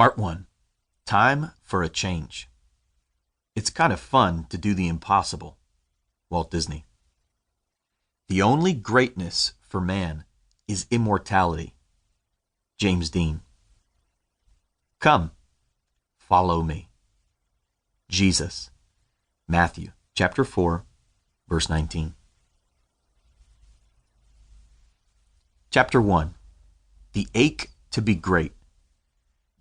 Part 1. Time for a Change. It's kind of fun to do the impossible. Walt Disney. The only greatness for man is immortality. James Dean. Come, follow me. Jesus. Matthew chapter 4, verse 19. Chapter 1. The Ache to be Great.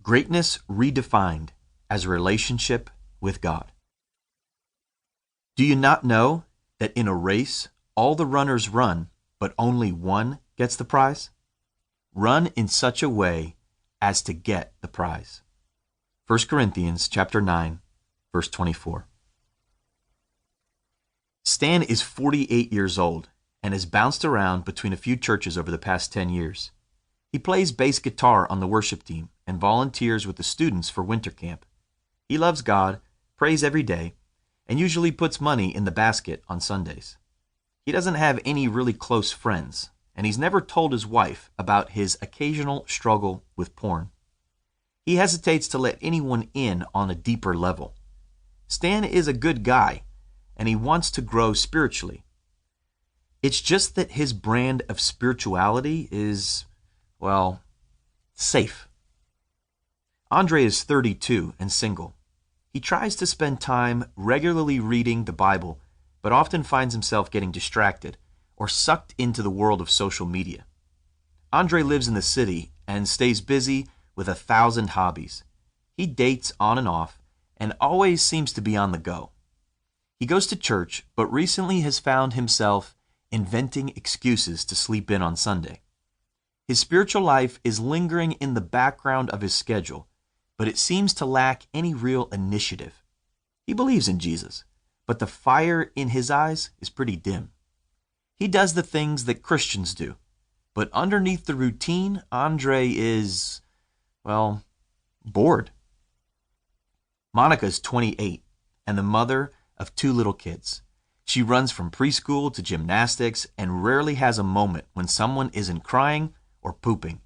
Greatness redefined as a relationship with God. Do you not know that in a race, all the runners run, but only one gets the prize? Run in such a way as to get the prize. 1 Corinthians chapter 9, verse 24. Stan is 48 years old and has bounced around between a few churches over the past 10 years. He plays bass guitar on the worship team and volunteers with the students for winter camp. He loves God, prays every day, and usually puts money in the basket on Sundays. He doesn't have any really close friends, and he's never told his wife about his occasional struggle with porn. He hesitates to let anyone in on a deeper level. Stan is a good guy, and he wants to grow spiritually. It's just that his brand of spirituality is, well, safe. Andre is 32 and single. He tries to spend time regularly reading the Bible, but often finds himself getting distracted or sucked into the world of social media. Andre lives in the city and stays busy with 1,000 hobbies. He dates on and off and always seems to be on the go. He goes to church, but recently has found himself inventing excuses to sleep in on Sunday. His spiritual life is lingering in the background of his schedule, but it seems to lack any real initiative. He believes in Jesus, but the fire in his eyes is pretty dim. He does the things that Christians do, but underneath the routine, Andre is, well, bored. Monica is 28 and the mother of 2 little kids. She runs from preschool to gymnastics and rarely has a moment when someone isn't crying or pooping.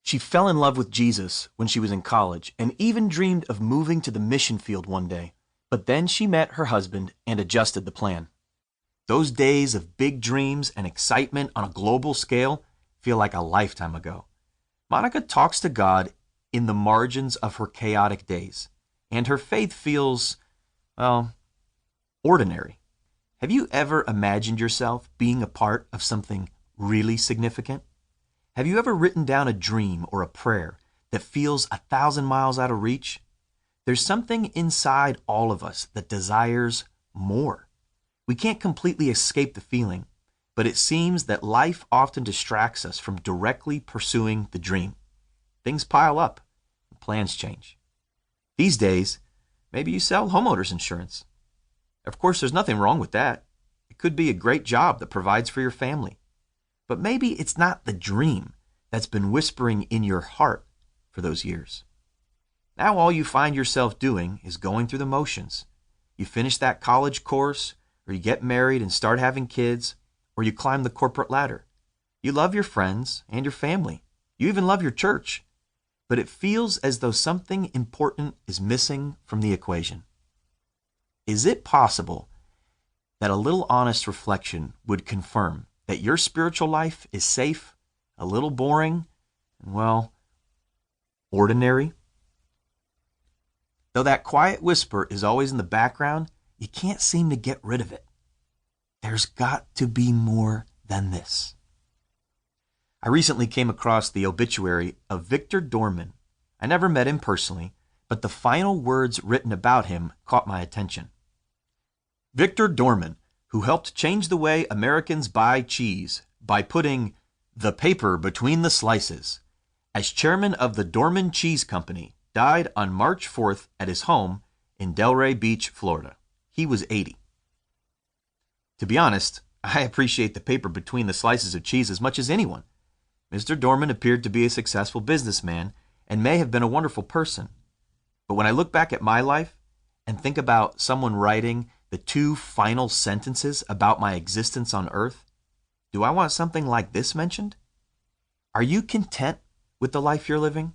She fell in love with Jesus when she was in college and even dreamed of moving to the mission field one day, but then she met her husband and adjusted the plan. Those days of big dreams and excitement on a global scale feel like a lifetime ago. Monica talks to God in the margins of her chaotic days, and her faith feels, well, ordinary. Have you ever imagined yourself being a part of something really significant? Have you ever written down a dream or a prayer that feels 1,000 miles out of reach? There's something inside all of us that desires more. We can't completely escape the feeling, but it seems that life often distracts us from directly pursuing the dream. Things pile up, and plans change. These days, maybe you sell homeowners insurance. Of course, there's nothing wrong with that. It could be a great job that provides for your family. But maybe it's not the dream that's been whispering in your heart for those years. Now all you find yourself doing is going through the motions. You finish that college course, or you get married and start having kids, or you climb the corporate ladder. You love your friends and your family. You even love your church. But it feels as though something important is missing from the equation. Is it possible that a little honest reflection would confirm that your spiritual life is safe, a little boring, and, well, ordinary? Though that quiet whisper is always in the background, you can't seem to get rid of it. There's got to be more than this. I recently came across the obituary of Victor Dorman. I never met him personally, but the final words written about him caught my attention. Victor Dorman, who helped change the way Americans buy cheese by putting the paper between the slices, as chairman of the Dorman Cheese Company, died on March 4th at his home in Delray Beach, Florida. He was 80. To be honest, I appreciate the paper between the slices of cheese as much as anyone. Mr. Dorman appeared to be a successful businessman and may have been a wonderful person. But when I look back at my life and think about someone writing the 2 final sentences about my existence on earth, do I want something like this mentioned? Are you content with the life you're living?